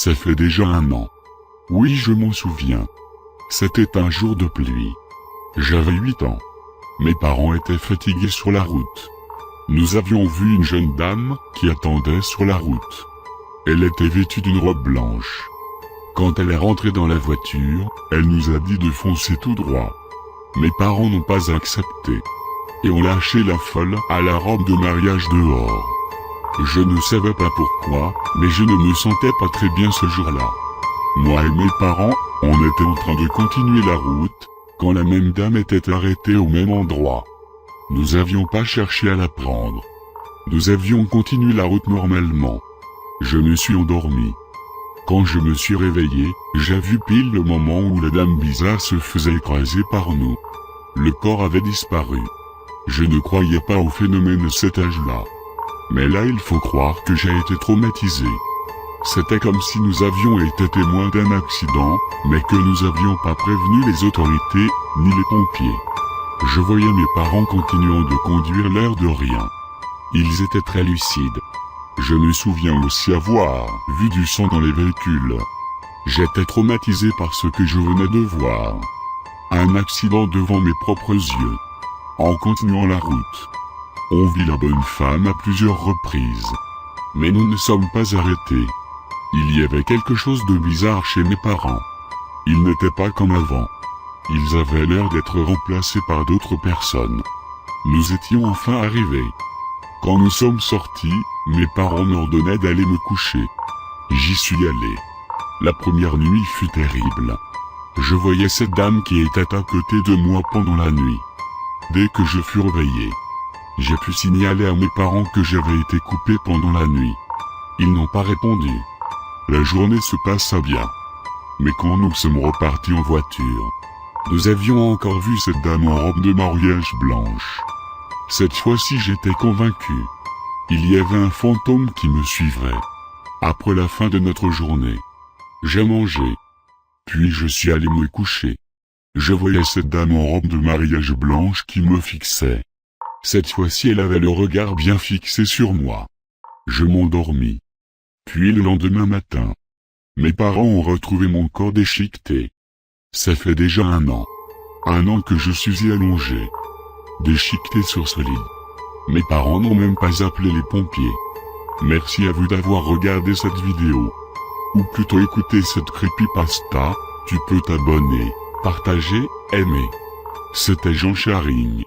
Ça fait déjà 1 an. Oui, je m'en souviens. C'était un jour de pluie. J'avais 8 ans. Mes parents étaient fatigués sur la route. Nous avions vu une jeune dame qui attendait sur la route. Elle était vêtue d'une robe blanche. Quand elle est rentrée dans la voiture, elle nous a dit de foncer tout droit. Mes parents n'ont pas accepté et ont lâché la folle à la robe de mariage dehors. Je ne savais pas pourquoi, mais je ne me sentais pas très bien ce jour-là. Moi et mes parents, on était en train de continuer la route, quand la même dame était arrêtée au même endroit. Nous n'avions pas cherché à la prendre. Nous avions continué la route normalement. Je me suis endormi. Quand je me suis réveillé, j'ai vu pile le moment où la dame bizarre se faisait écraser par nous. Le corps avait disparu. Je ne croyais pas au phénomène à cet âge-là. Mais là il faut croire que j'ai été traumatisé. C'était comme si nous avions été témoins d'un accident, mais que nous n'avions pas prévenu les autorités, ni les pompiers. Je voyais mes parents continuant de conduire l'air de rien. Ils étaient très lucides. Je me souviens aussi avoir vu du sang dans les véhicules. J'étais traumatisé par ce que je venais de voir. Un accident devant mes propres yeux. En continuant la route, on vit la bonne femme à plusieurs reprises. Mais nous ne sommes pas arrêtés. Il y avait quelque chose de bizarre chez mes parents. Ils n'étaient pas comme avant. Ils avaient l'air d'être remplacés par d'autres personnes. Nous étions enfin arrivés. Quand nous sommes sortis, mes parents m'ordonnaient d'aller me coucher. J'y suis allé. La première nuit fut terrible. Je voyais cette dame qui était à côté de moi pendant la nuit. Dès que je fus réveillé, j'ai pu signaler à mes parents que j'avais été coupé pendant la nuit. Ils n'ont pas répondu. La journée se passa bien. Mais quand nous sommes repartis en voiture, nous avions encore vu cette dame en robe de mariage blanche. Cette fois-ci j'étais convaincu. Il y avait un fantôme qui me suivrait. Après la fin de notre journée, j'ai mangé. Puis je suis allé me coucher. Je voyais cette dame en robe de mariage blanche qui me fixait. Cette fois-ci elle avait le regard bien fixé sur moi. Je m'endormis. Puis le lendemain matin, mes parents ont retrouvé mon corps déchiqueté. Ça fait déjà 1 an. 1 an que je suis allongé, déchiqueté sur ce lit. Mes parents n'ont même pas appelé les pompiers. Merci à vous d'avoir regardé cette vidéo. Ou plutôt écouté cette creepypasta. Tu peux t'abonner, partager, aimer. C'était Jean Charing.